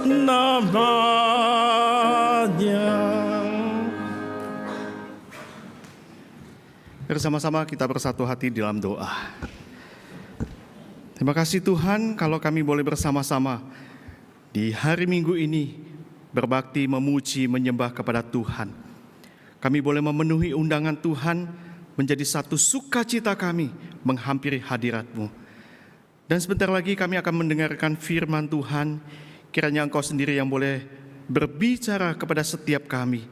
namanya. Bersama-sama kita bersatu hati dalam doa. Terima kasih Tuhan kalau kami boleh bersama-sama di hari Minggu ini berbakti, memuji, menyembah kepada Tuhan. Kami boleh memenuhi undangan Tuhan menjadi satu sukacita kami menghampiri hadirat-Mu. Dan sebentar lagi kami akan mendengarkan firman Tuhan. Kiranya Engkau sendiri yang boleh berbicara kepada setiap kami.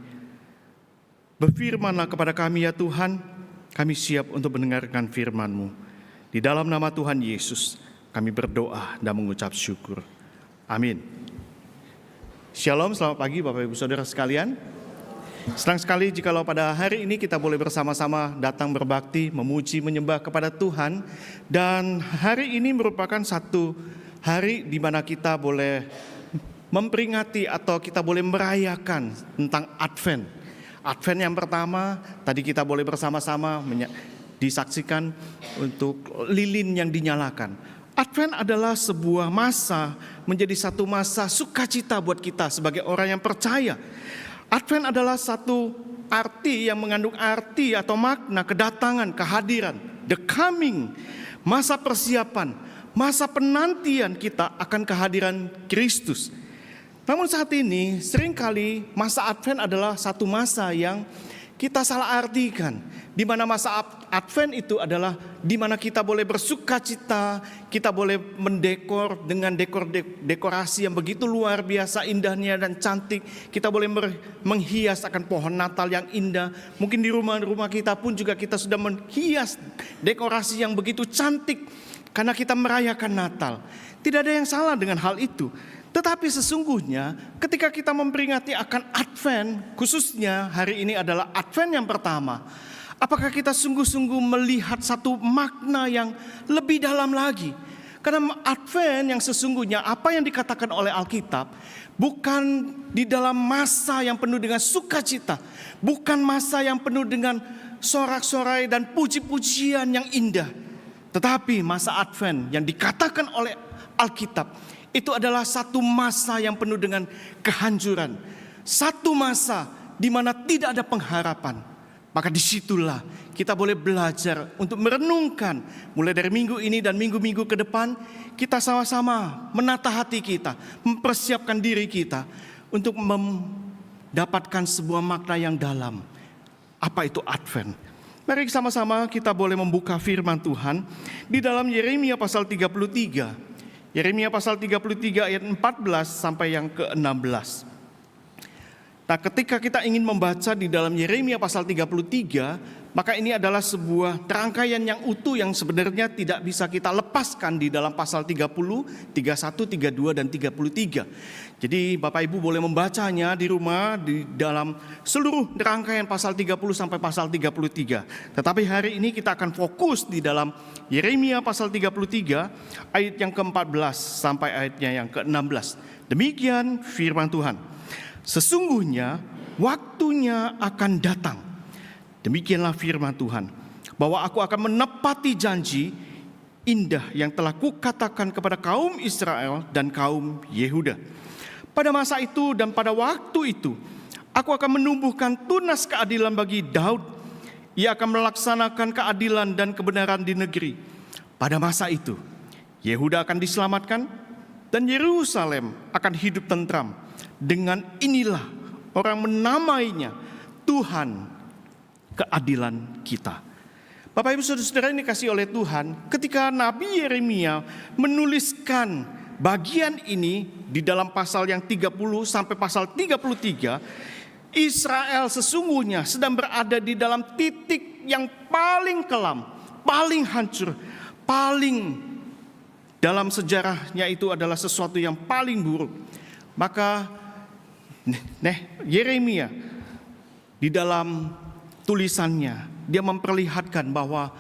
Berfirmanlah kepada kami ya Tuhan, kami siap untuk mendengarkan firman-Mu. Di dalam nama Tuhan Yesus, kami berdoa dan mengucap syukur. Amin. Shalom, selamat pagi Bapak Ibu Saudara sekalian. Senang sekali jikalau pada hari ini kita boleh bersama-sama datang berbakti, memuji, menyembah kepada Tuhan. Dan hari ini merupakan satu hari di mana kita boleh memperingati atau kita boleh merayakan tentang Advent. Advent yang pertama, tadi kita boleh bersama-sama disaksikan untuk lilin yang dinyalakan. Advent adalah sebuah masa, menjadi satu masa sukacita buat kita sebagai orang yang percaya. Advent adalah satu arti yang mengandung arti atau makna kedatangan, kehadiran, the coming, masa persiapan, masa penantian kita akan kehadiran Kristus. Namun saat ini seringkali masa Advent adalah satu masa yang kita salah artikan. Di mana masa Advent itu adalah di mana kita boleh bersukacita, kita boleh mendekor dengan dekorasi yang begitu luar biasa indahnya dan cantik. Kita boleh menghias akan pohon Natal yang indah. Mungkin di rumah-rumah kita pun juga kita sudah menghias dekorasi yang begitu cantik karena kita merayakan Natal. Tidak ada yang salah dengan hal itu. Tetapi sesungguhnya ketika kita memperingati akan Advent, khususnya hari ini adalah Advent yang pertama, apakah kita sungguh-sungguh melihat satu makna yang lebih dalam lagi? Karena Advent yang sesungguhnya apa yang dikatakan oleh Alkitab bukan di dalam masa yang penuh dengan sukacita, bukan masa yang penuh dengan sorak-sorai dan puji-pujian yang indah, tetapi masa Advent yang dikatakan oleh Alkitab itu adalah satu masa yang penuh dengan kehancuran. Satu masa di mana tidak ada pengharapan. Maka disitulah kita boleh belajar untuk merenungkan. Mulai dari minggu ini dan minggu-minggu ke depan. Kita sama-sama menata hati kita. Mempersiapkan diri kita untuk mendapatkan sebuah makna yang dalam. Apa itu Advent? Mari sama-sama kita boleh membuka firman Tuhan. Di dalam Yeremia pasal 33. Yeremia pasal 33 ayat 14 sampai yang ke-16. Nah, ketika kita ingin membaca di dalam Yeremia pasal 33, maka ini adalah sebuah rangkaian yang utuh yang sebenarnya tidak bisa kita lepaskan di dalam pasal 30, 31, 32 dan 33. Jadi Bapak Ibu boleh membacanya di rumah di dalam seluruh rangkaian pasal 30 sampai pasal 33. Tetapi hari ini kita akan fokus di dalam Yeremia pasal 33 ayat yang ke-14 sampai ayatnya yang ke-16. Demikian firman Tuhan. Sesungguhnya waktunya akan datang. Demikianlah firman Tuhan, bahwa aku akan menepati janji indah yang telah kukatakan kepada kaum Israel dan kaum Yehuda. Pada masa itu dan pada waktu itu, aku akan menumbuhkan tunas keadilan bagi Daud. Ia akan melaksanakan keadilan dan kebenaran di negeri. Pada masa itu, Yehuda akan diselamatkan dan Yerusalem akan hidup tentram. Dengan inilah orang menamainya Tuhan keadilan kita. Bapak Ibu Saudara-saudara ini dikasihi oleh Tuhan, ketika Nabi Yeremia menuliskan bagian ini di dalam pasal yang 30 sampai pasal 33, Israel sesungguhnya sedang berada di dalam titik yang paling kelam, paling hancur, paling dalam sejarahnya itu adalah sesuatu yang paling buruk. Maka Yeremia di dalam tulisannya dia memperlihatkan bahwa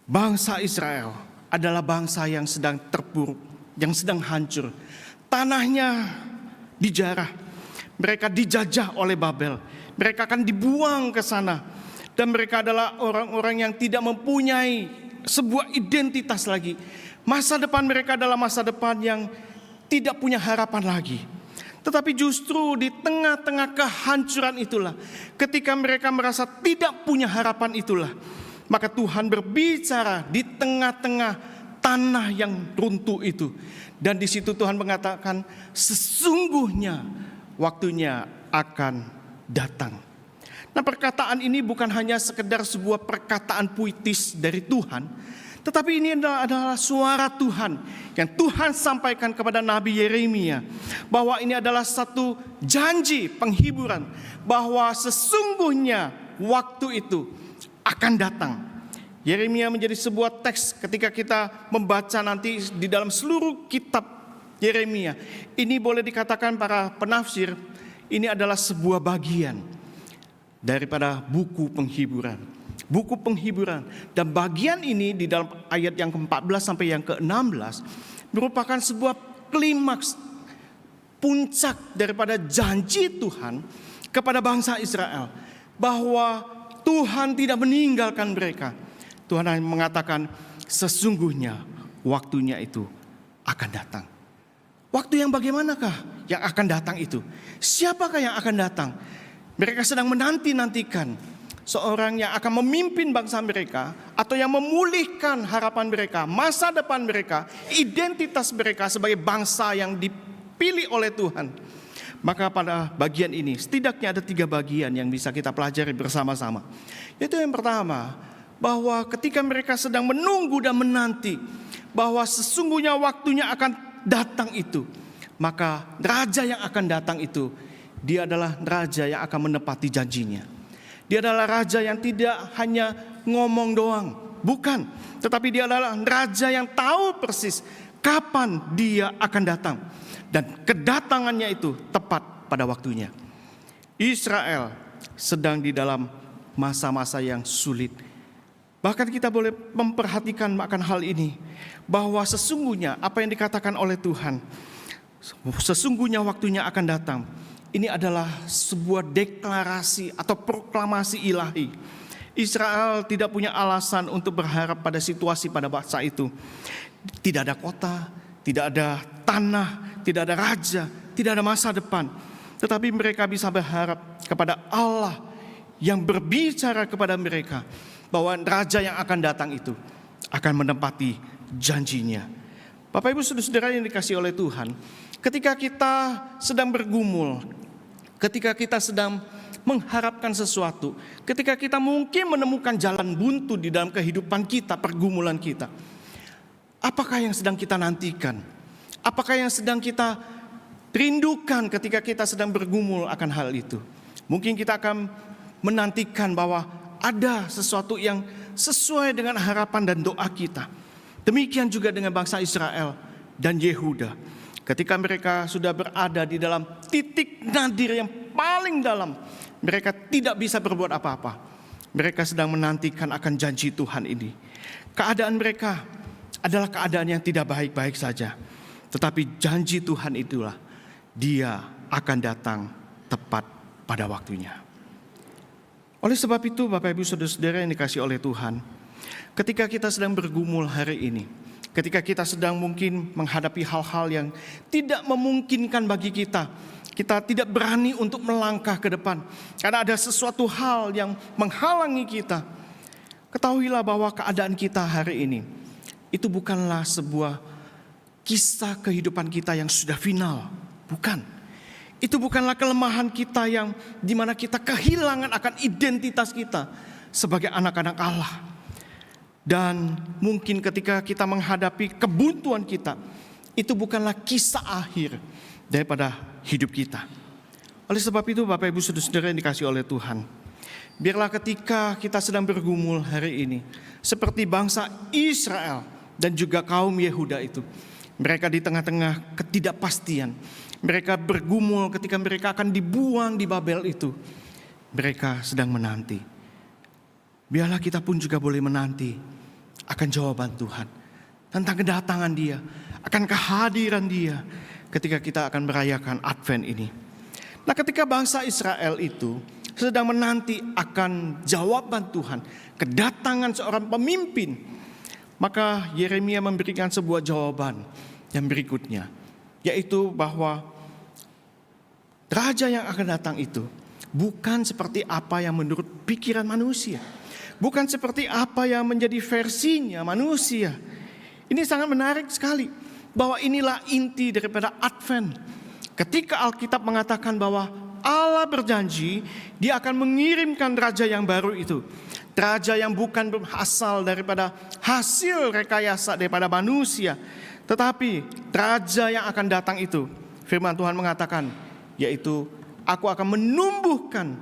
bangsa Israel adalah bangsa yang sedang terpuruk, yang sedang hancur. Tanahnya dijarah, mereka dijajah oleh Babel, mereka akan dibuang ke sana, dan mereka adalah orang-orang yang tidak mempunyai sebuah identitas lagi. Masa depan mereka adalah masa depan yang tidak punya harapan lagi. Tetapi justru di tengah-tengah kehancuran itulah, ketika mereka merasa tidak punya harapan itulah, maka Tuhan berbicara di tengah-tengah tanah yang runtuh itu. Dan di situ Tuhan mengatakan, sesungguhnya waktunya akan datang. Nah, perkataan ini bukan hanya sekedar sebuah perkataan puitis dari Tuhan, tetapi ini adalah suara Tuhan yang Tuhan sampaikan kepada Nabi Yeremia, bahwa ini adalah satu janji penghiburan bahwa sesungguhnya waktu itu akan datang. Yeremia menjadi sebuah teks ketika kita membaca nanti di dalam seluruh kitab Yeremia. Ini boleh dikatakan para penafsir, ini adalah sebuah bagian daripada buku penghiburan. Buku penghiburan. Dan bagian ini di dalam ayat yang ke-14 sampai yang ke-16 merupakan sebuah klimaks, puncak daripada janji Tuhan kepada bangsa Israel, bahwa Tuhan tidak meninggalkan mereka. Tuhan hanya mengatakan, sesungguhnya waktunya itu akan datang. Waktu yang bagaimanakah yang akan datang itu? Siapakah yang akan datang? Mereka sedang menanti-nantikan seorang yang akan memimpin bangsa mereka, atau yang memulihkan harapan mereka, masa depan mereka, identitas mereka sebagai bangsa yang dipilih oleh Tuhan. Maka pada bagian ini setidaknya ada 3 bagian yang bisa kita pelajari bersama-sama. Yaitu yang pertama, bahwa ketika mereka sedang menunggu dan menanti bahwa sesungguhnya waktunya akan datang itu, maka raja yang akan datang itu, dia adalah raja yang akan menepati janjinya. Dia adalah raja yang tidak hanya ngomong doang, bukan. Tetapi dia adalah raja yang tahu persis kapan dia akan datang. Dan kedatangannya itu tepat pada waktunya. Israel sedang di dalam masa-masa yang sulit. Bahkan kita boleh memperhatikan akan hal ini, bahwa sesungguhnya apa yang dikatakan oleh Tuhan, sesungguhnya waktunya akan datang. Ini adalah sebuah deklarasi atau proklamasi ilahi. Israel tidak punya alasan untuk berharap pada situasi pada masa itu. Tidak ada kota, tidak ada tanah, tidak ada raja, tidak ada masa depan. Tetapi mereka bisa berharap kepada Allah yang berbicara kepada mereka, bahwa raja yang akan datang itu akan menepati janjinya. Bapak Ibu Saudara yang dikasihi oleh Tuhan, ketika kita sedang bergumul, ketika kita sedang mengharapkan sesuatu, ketika kita mungkin menemukan jalan buntu di dalam kehidupan kita, pergumulan kita, apakah yang sedang kita nantikan? Apakah yang sedang kita rindukan ketika kita sedang bergumul akan hal itu? Mungkin kita akan menantikan bahwa ada sesuatu yang sesuai dengan harapan dan doa kita. Demikian juga dengan bangsa Israel dan Yehuda. Ketika mereka sudah berada di dalam titik nadir yang paling dalam, mereka tidak bisa berbuat apa-apa. Mereka sedang menantikan akan janji Tuhan ini. Keadaan mereka adalah keadaan yang tidak baik-baik saja. Tetapi janji Tuhan itulah, Dia akan datang tepat pada waktunya. Oleh sebab itu, Bapak Ibu Saudara-saudara yang dikasihi oleh Tuhan, ketika kita sedang bergumul hari ini, ketika kita sedang mungkin menghadapi hal-hal yang tidak memungkinkan bagi kita, kita tidak berani untuk melangkah ke depan karena ada sesuatu hal yang menghalangi kita. Ketahuilah bahwa keadaan kita hari ini itu bukanlah sebuah kisah kehidupan kita yang sudah final, bukan. Itu bukanlah kelemahan kita yang dimana kita kehilangan akan identitas kita sebagai anak-anak Allah. Dan mungkin ketika kita menghadapi kebuntuan kita, itu bukanlah kisah akhir daripada hidup kita. Oleh sebab itu, Bapak Ibu Saudara yang dikasihi oleh Tuhan, biarlah ketika kita sedang bergumul hari ini, seperti bangsa Israel dan juga kaum Yehuda itu, mereka di tengah-tengah ketidakpastian, mereka bergumul ketika mereka akan dibuang di Babel itu, mereka sedang menanti. Biarlah kita pun juga boleh menanti akan jawaban Tuhan tentang kedatangan Dia, akan kehadiran Dia ketika kita akan merayakan Advent ini. Nah, ketika bangsa Israel itu sedang menanti akan jawaban Tuhan, kedatangan seorang pemimpin, maka Yeremia memberikan sebuah jawaban yang berikutnya. yaitu bahwa raja yang akan datang itu bukan seperti apa yang menurut pikiran manusia, bukan seperti apa yang menjadi versinya manusia. Ini sangat menarik sekali, bahwa inilah inti daripada Advent. Ketika Alkitab mengatakan bahwa Allah berjanji Dia akan mengirimkan raja yang baru itu, raja yang bukan berasal daripada hasil rekayasa daripada manusia, tetapi raja yang akan datang itu, firman Tuhan mengatakan, yaitu aku akan menumbuhkan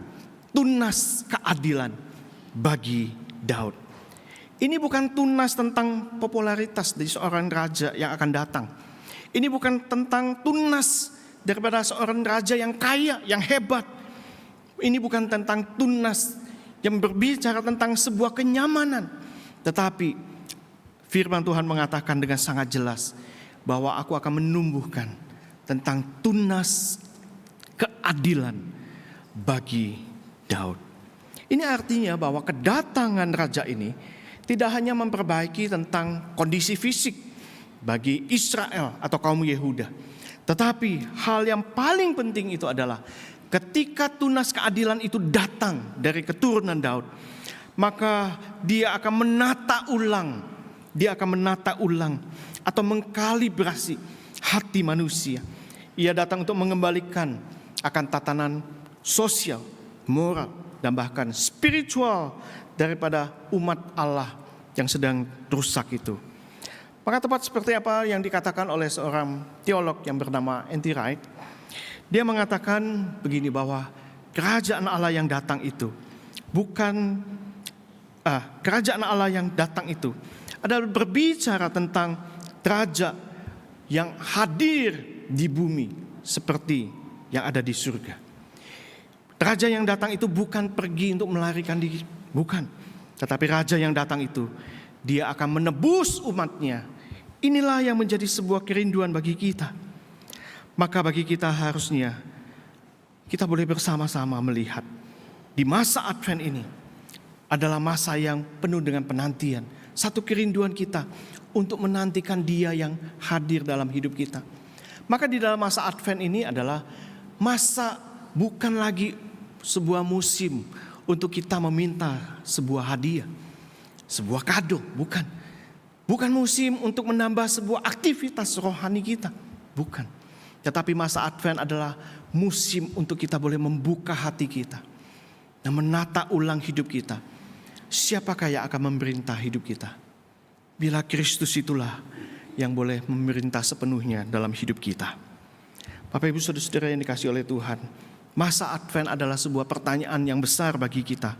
tunas keadilan bagi Daud. Ini bukan tunas tentang popularitas dari seorang raja yang akan datang. Ini bukan tentang tunas daripada seorang raja yang kaya, yang hebat. Ini bukan tentang tunas yang berbicara tentang sebuah kenyamanan. Tetapi firman Tuhan mengatakan dengan sangat jelas bahwa aku akan menumbuhkan tentang tunas keadilan bagi Daud. Ini artinya bahwa kedatangan raja ini tidak hanya memperbaiki tentang kondisi fisik bagi Israel atau kaum Yehuda, tetapi hal yang paling penting itu adalah ketika tunas keadilan itu datang dari keturunan Daud, maka dia akan menata ulang atau mengkalibrasi hati manusia. Ia datang untuk mengembalikan akan tatanan sosial, moral, dan bahkan spiritual daripada umat Allah yang sedang rusak itu. Maka tepat seperti apa yang dikatakan oleh seorang teolog yang bernama N.T. Wright. Dia mengatakan begini, bahwa kerajaan Allah yang datang itu kerajaan Allah yang datang itu adalah berbicara tentang raja yang hadir di bumi seperti yang ada di surga. Raja yang datang itu bukan pergi untuk melarikan diri, bukan. Tetapi raja yang datang itu, dia akan menebus umatnya. Inilah yang menjadi sebuah kerinduan bagi kita. Maka bagi kita harusnya, kita boleh bersama-sama melihat di masa Advent ini adalah masa yang penuh dengan penantian. Satu kerinduan kita untuk menantikan Dia yang hadir dalam hidup kita. Maka di dalam masa Advent ini adalah masa bukan lagi sebuah musim untuk kita meminta sebuah hadiah, sebuah kado, bukan. Bukan musim untuk menambah sebuah aktivitas rohani kita, bukan. Tetapi masa Advent adalah musim untuk kita boleh membuka hati kita dan menata ulang hidup kita. Siapakah yang akan memerintah hidup kita? Bila Kristus itulah yang boleh memerintah sepenuhnya dalam hidup kita. Bapak Ibu Saudara-saudara yang dikasihi oleh Tuhan, masa Advent adalah sebuah pertanyaan yang besar bagi kita,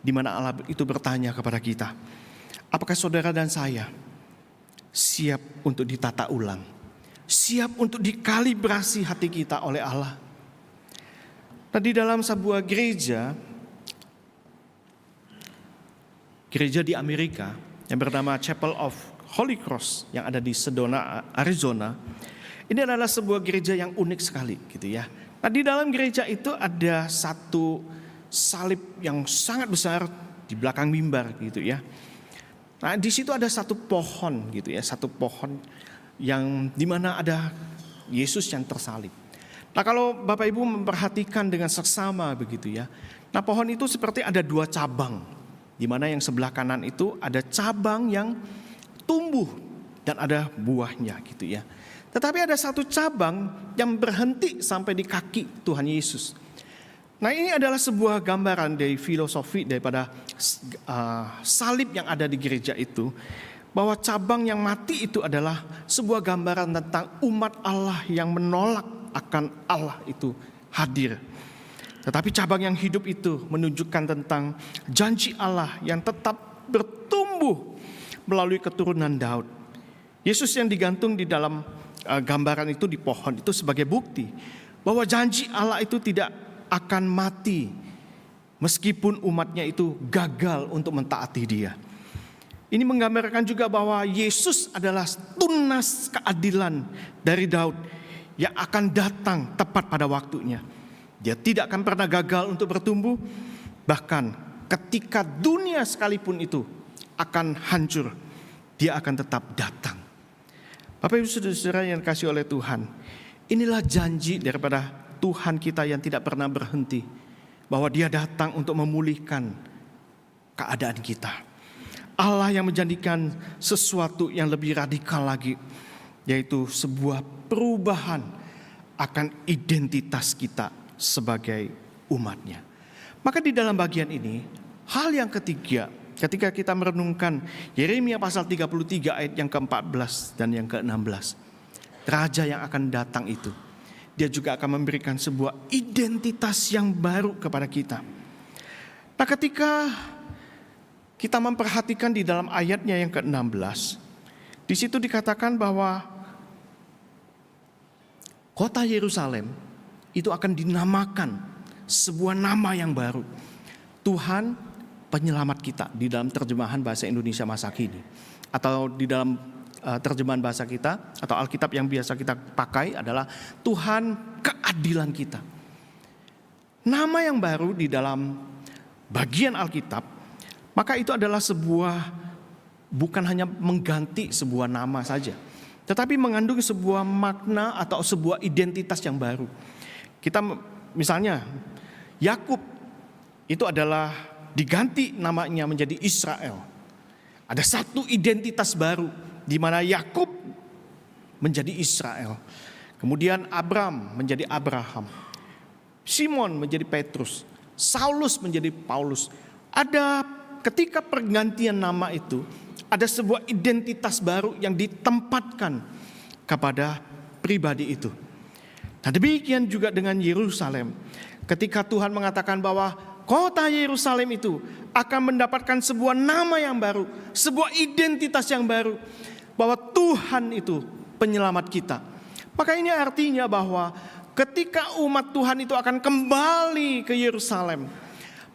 di mana Allah itu bertanya kepada kita, apakah saudara dan saya siap untuk ditata ulang, siap untuk dikalibrasi hati kita oleh Allah? Nah, di dalam sebuah gereja di Amerika yang bernama Chapel of Holy Cross yang ada di Sedona, Arizona. Ini adalah sebuah gereja yang unik sekali gitu ya. Nah, di dalam gereja itu ada satu salib yang sangat besar di belakang mimbar gitu ya. Nah, di situ ada satu pohon gitu ya, satu pohon yang dimana ada Yesus yang tersalib. Nah, kalau Bapak Ibu memperhatikan dengan seksama begitu ya. Nah, pohon itu seperti ada dua cabang, di mana yang sebelah kanan itu ada cabang yang tumbuh dan ada buahnya gitu ya. Tetapi ada satu cabang yang berhenti sampai di kaki Tuhan Yesus. Nah, ini adalah sebuah gambaran dari filosofi daripada salib yang ada di gereja itu, bahwa cabang yang mati itu adalah sebuah gambaran tentang umat Allah yang menolak akan Allah itu hadir. Tetapi cabang yang hidup itu menunjukkan tentang janji Allah yang tetap bertumbuh melalui keturunan Daud. Yesus yang digantung di dalam gambaran itu di pohon itu sebagai bukti bahwa janji Allah itu tidak akan mati meskipun umatnya itu gagal untuk mentaati Dia. Ini menggambarkan juga bahwa Yesus adalah tunas keadilan dari Daud yang akan datang tepat pada waktunya. Dia tidak akan pernah gagal untuk bertumbuh, bahkan ketika dunia sekalipun itu akan hancur, Dia akan tetap datang. Bapak Ibu Saudara yang dikasihi oleh Tuhan, inilah janji daripada Tuhan kita yang tidak pernah berhenti, bahwa Dia datang untuk memulihkan keadaan kita. Allah yang menjadikan sesuatu yang lebih radikal lagi, yaitu sebuah perubahan akan identitas kita sebagai umat-Nya. Maka di dalam bagian ini, hal yang ketiga, ketika kita merenungkan Yeremia pasal 33 ayat yang ke-14 dan yang ke-16. Raja yang akan datang itu, Dia juga akan memberikan sebuah identitas yang baru kepada kita. Nah, ketika kita memperhatikan di dalam ayatnya yang ke-16, di situ dikatakan bahwa kota Yerusalem itu akan dinamakan sebuah nama yang baru. Tuhan penyelamat kita di dalam terjemahan bahasa Indonesia masa kini, atau di dalam terjemahan bahasa kita atau Alkitab yang biasa kita pakai adalah Tuhan keadilan kita. Nama yang baru di dalam bagian Alkitab, maka itu adalah sebuah, bukan hanya mengganti sebuah nama saja, tetapi mengandung sebuah makna atau sebuah identitas yang baru. Kita misalnya Yakub itu adalah diganti namanya menjadi Israel. Ada satu identitas baru di mana Yakub menjadi Israel. Kemudian Abram menjadi Abraham. Simon menjadi Petrus. Saulus menjadi Paulus. Ada ketika pergantian nama itu, ada sebuah identitas baru yang ditempatkan kepada pribadi itu. Nah, demikian juga dengan Yerusalem. Ketika Tuhan mengatakan bahwa kota Yerusalem itu akan mendapatkan sebuah nama yang baru, sebuah identitas yang baru, bahwa Tuhan itu penyelamat kita. Maka ini artinya bahwa ketika umat Tuhan itu akan kembali ke Yerusalem,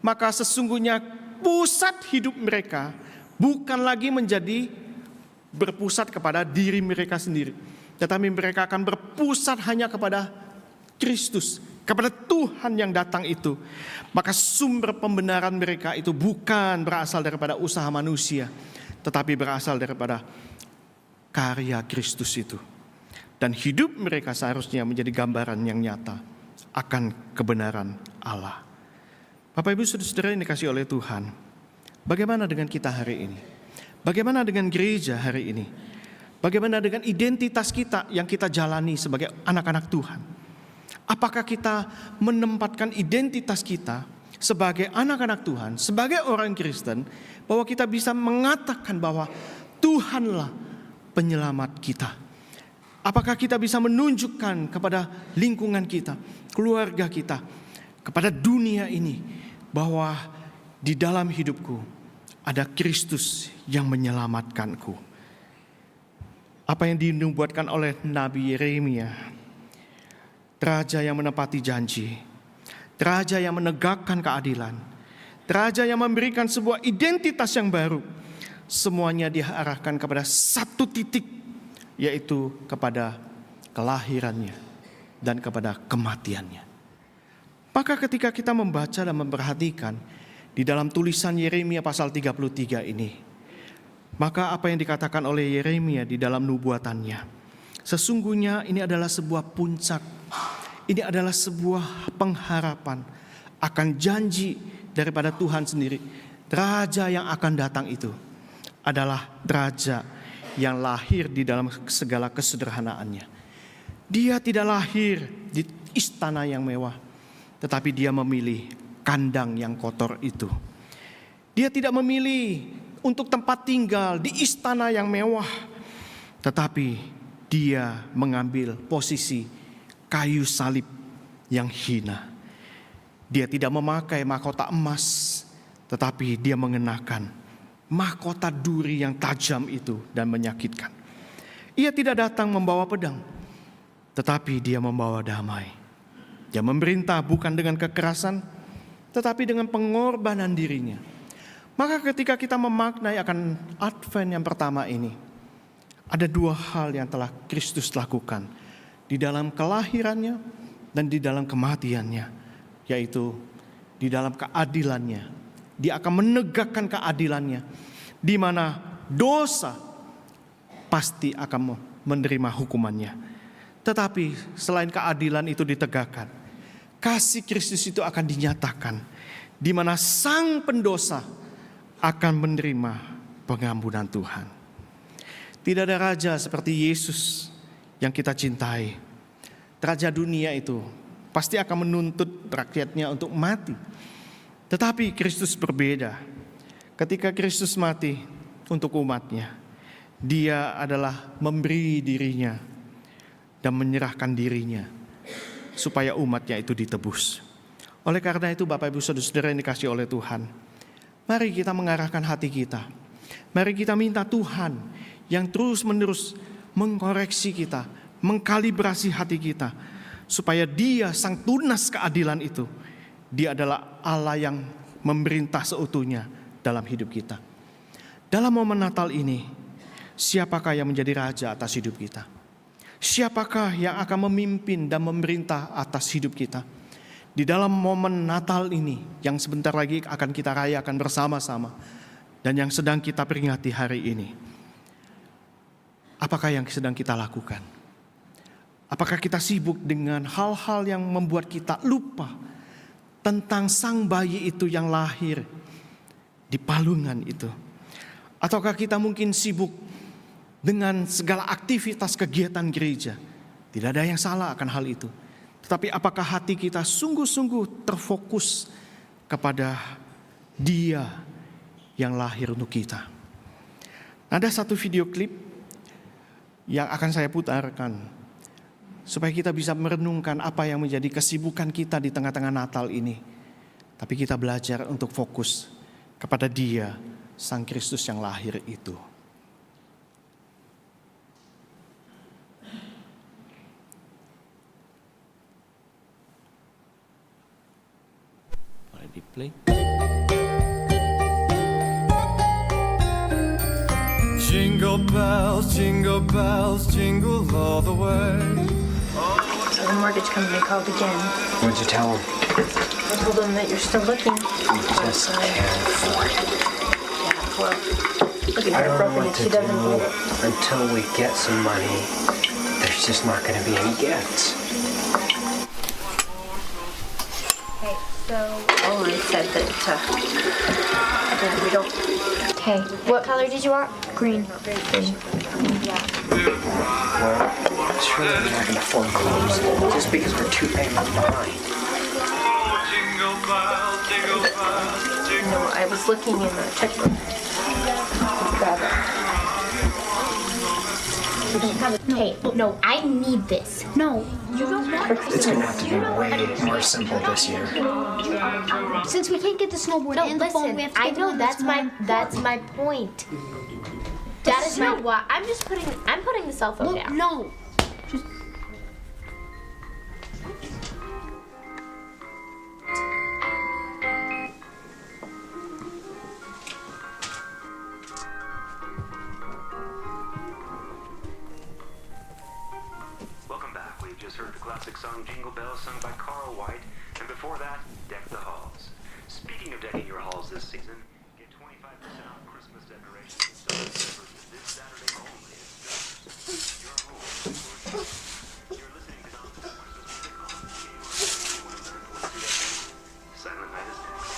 maka sesungguhnya pusat hidup mereka bukan lagi menjadi berpusat kepada diri mereka sendiri, tetapi mereka akan berpusat hanya kepada Kristus, kepada Tuhan yang datang itu. Maka sumber pembenaran mereka itu bukan berasal daripada usaha manusia, tetapi berasal daripada karya Kristus itu. Dan hidup mereka seharusnya menjadi gambaran yang nyata akan kebenaran Allah. Bapak Ibu Saudara yang dikasihi oleh Tuhan, bagaimana dengan kita hari ini? Bagaimana dengan gereja hari ini? Bagaimana dengan identitas kita yang kita jalani sebagai anak-anak Tuhan? Apakah kita menempatkan identitas kita sebagai anak-anak Tuhan, sebagai orang Kristen, bahwa kita bisa mengatakan bahwa Tuhanlah penyelamat kita? Apakah kita bisa menunjukkan kepada lingkungan kita, keluarga kita, kepada dunia ini, bahwa di dalam hidupku ada Kristus yang menyelamatkanku? Apa yang dinubuatkan oleh Nabi Yeremia, Raja yang menepati janji, Raja yang menegakkan keadilan, Raja yang memberikan sebuah identitas yang baru, semuanya diarahkan kepada satu titik, yaitu kepada kelahirannya dan kepada kematiannya. Maka ketika kita membaca dan memperhatikan di dalam tulisan Yeremia pasal 33 ini, maka apa yang dikatakan oleh Yeremia di dalam nubuatannya, sesungguhnya ini adalah sebuah puncak, ini adalah sebuah pengharapan akan janji daripada Tuhan sendiri. Raja yang akan datang itu adalah raja yang lahir di dalam segala kesederhanaannya. Dia tidak lahir di istana yang mewah, tetapi dia memilih kandang yang kotor itu. Dia tidak memilih untuk tempat tinggal di istana yang mewah, tetapi dia mengambil posisi kayu salib yang hina. Dia tidak memakai mahkota emas, tetapi dia mengenakan mahkota duri yang tajam itu dan menyakitkan. Ia tidak datang membawa pedang, tetapi dia membawa damai. Dia memerintah bukan dengan kekerasan, tetapi dengan pengorbanan dirinya. Maka ketika kita memaknai akan Advent yang pertama ini, ada dua hal yang telah Kristus lakukan di dalam kelahirannya dan di dalam kematiannya, yaitu di dalam keadilannya. Dia akan menegakkan keadilannya, di mana dosa pasti akan menerima hukumannya. Tetapi selain keadilan itu ditegakkan, kasih Kristus itu akan dinyatakan, di mana sang pendosa akan menerima pengampunan Tuhan. Tidak ada raja seperti Yesus yang kita cintai. Raja dunia itu pasti akan menuntut rakyatnya untuk mati. Tetapi Kristus berbeda. Ketika Kristus mati untuk umatnya, Dia adalah memberi dirinya dan menyerahkan dirinya supaya umatnya itu ditebus. Oleh karena itu Bapak Ibu Saudara-saudara yang dikasihi oleh Tuhan, mari kita mengarahkan hati kita. Mari kita minta Tuhan yang terus-menerus mengkoreksi kita, mengkalibrasi hati kita, supaya Dia sang tunas keadilan itu, Dia adalah Allah yang memerintah seutuhnya dalam hidup kita. Dalam momen Natal ini, siapakah yang menjadi raja atas hidup kita? Siapakah yang akan memimpin dan memerintah atas hidup kita? Di dalam momen Natal ini yang sebentar lagi akan kita rayakan bersama-sama dan yang sedang kita peringati hari ini, apakah yang sedang kita lakukan? Apakah kita sibuk dengan hal-hal yang membuat kita lupa tentang sang bayi itu yang lahir di palungan itu? Ataukah kita mungkin sibuk dengan segala aktivitas kegiatan gereja? Tidak ada yang salah akan hal itu. Tetapi apakah hati kita sungguh-sungguh terfokus kepada Dia yang lahir untuk kita? Ada satu video klip yang akan saya putarkan supaya kita bisa merenungkan apa yang menjadi kesibukan kita di tengah-tengah Natal ini. Tapi kita belajar untuk fokus kepada Dia, Sang Kristus yang lahir itu. Boleh di-play? Jingle bells, jingle all the way. So the mortgage company called again. What'd you tell him? I told them that you're still looking. You just can't afford it. Yeah, well, look at I her don't know broken what if to she doesn't do get it. until we get some money. There's just not going to be any gifts. Okay, so I said that we don't. Okay, what color did you want? Green. Green. Yeah. Well, surely we're not going to afford clothes just because we're 2 payments behind. No, I was looking in the checkbook. Grab it. We don't have it. Hey, no, I need this. No, you don't want It's going to have to be way more simple this year. Since we can't get the snowboard No, and the phone, listen. we have to I get know the one that's more my point. That is my what? I'm putting the cell phone Look, down. no. Welcome back. We've just heard the classic song Jingle Bells sung by Carl White, and before that, Deck the Halls. Speaking of decking your halls this season, get 25% off Christmas decorations and summer deliveries this Saturday only at Stone's. Your home is your You're listening to non-stop Christmas music on KURW 100.2 FM. Silent Night is next.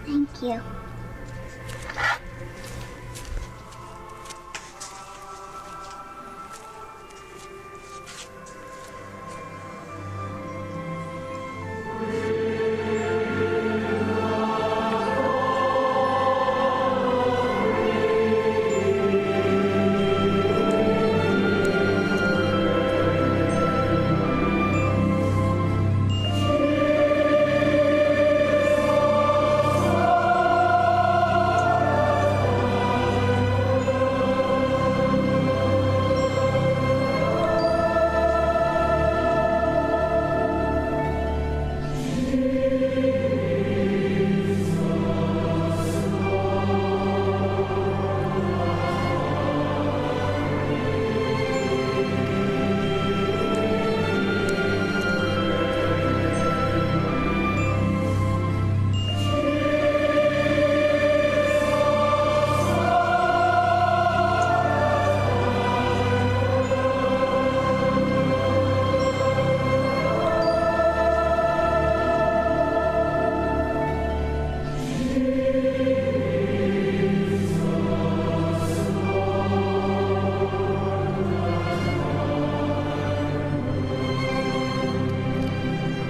Thank you.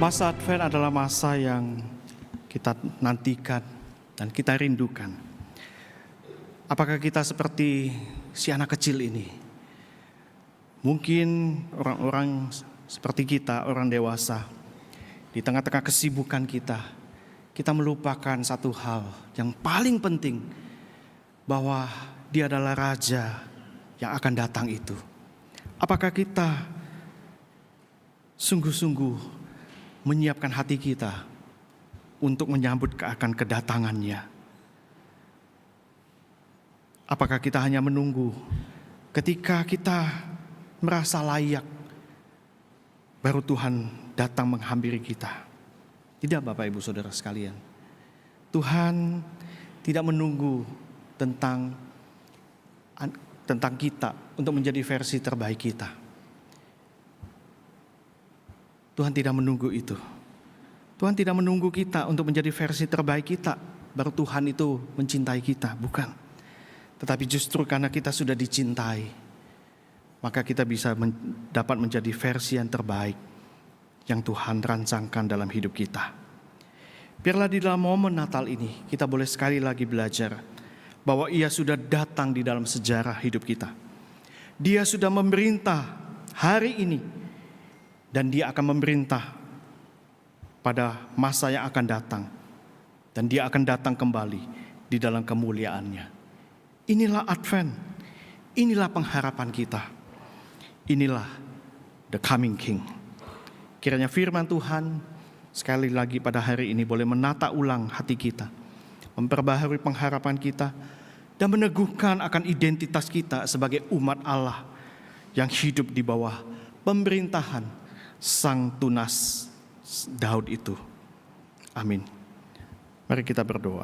Masa Advent adalah masa yang kita nantikan dan kita rindukan. Apakah kita seperti si anak kecil ini? Mungkin orang-orang seperti kita, orang dewasa, di tengah-tengah kesibukan kita melupakan satu hal yang paling penting, bahwa Dia adalah Raja yang akan datang itu. Apakah kita sungguh-sungguh menyiapkan hati kita untuk menyambut akan kedatangannya? Apakah kita hanya menunggu ketika kita merasa layak baru Tuhan datang menghampiri kita? Tidak, Bapak Ibu Saudara sekalian. Tuhan tidak menunggu tentang kita untuk menjadi versi terbaik kita. Tuhan tidak menunggu itu. Tuhan tidak menunggu kita untuk menjadi versi terbaik kita, baru Tuhan itu mencintai kita, bukan. Tetapi justru karena kita sudah dicintai, maka kita bisa dapat menjadi versi yang terbaik yang Tuhan rancangkan dalam hidup kita. Biarlah di dalam momen Natal ini kita boleh sekali lagi belajar bahwa Ia sudah datang di dalam sejarah hidup kita. Dia sudah memerintah hari ini, dan Dia akan memerintah pada masa yang akan datang, dan Dia akan datang kembali di dalam kemuliaannya. Inilah Advent, inilah pengharapan kita, inilah the coming King. Kiranya firman Tuhan sekali lagi pada hari ini boleh menata ulang hati kita, memperbaharui pengharapan kita, dan meneguhkan akan identitas kita sebagai umat Allah yang hidup di bawah pemerintahan Sang Tunas Daud itu. Amin. Mari kita berdoa.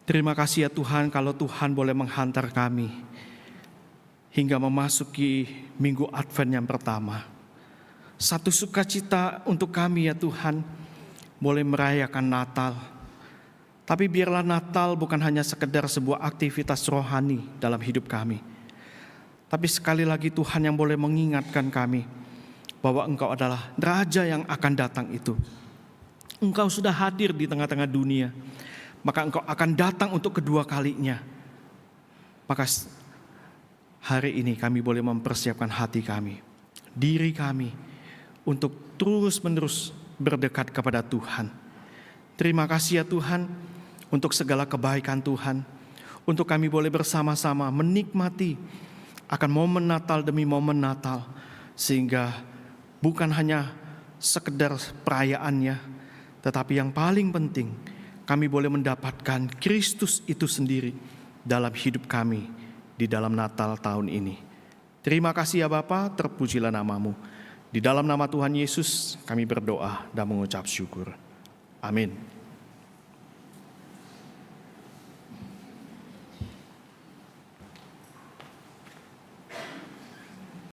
Terima kasih ya Tuhan, kalau Tuhan boleh menghantar kami hingga memasuki minggu Advent yang pertama. Satu sukacita untuk kami ya Tuhan, boleh merayakan Natal. Tapi biarlah Natal bukan hanya sekedar sebuah aktivitas rohani dalam hidup kami. Tapi sekali lagi Tuhan yang boleh mengingatkan kami bahwa Engkau adalah Raja yang akan datang itu. Engkau sudah hadir di tengah-tengah dunia, maka Engkau akan datang untuk kedua kalinya. Maka hari ini kami boleh mempersiapkan hati kami, diri kami, untuk terus-menerus berdekat kepada Tuhan. Terima kasih ya Tuhan untuk segala kebaikan Tuhan, untuk kami boleh bersama-sama menikmati akan momen Natal demi momen Natal, sehingga bukan hanya sekedar perayaannya, tetapi yang paling penting kami boleh mendapatkan Kristus itu sendiri dalam hidup kami di dalam Natal tahun ini. Terima kasih ya Bapa, terpujilah nama-Mu. Di dalam nama Tuhan Yesus kami berdoa dan mengucap syukur. Amin.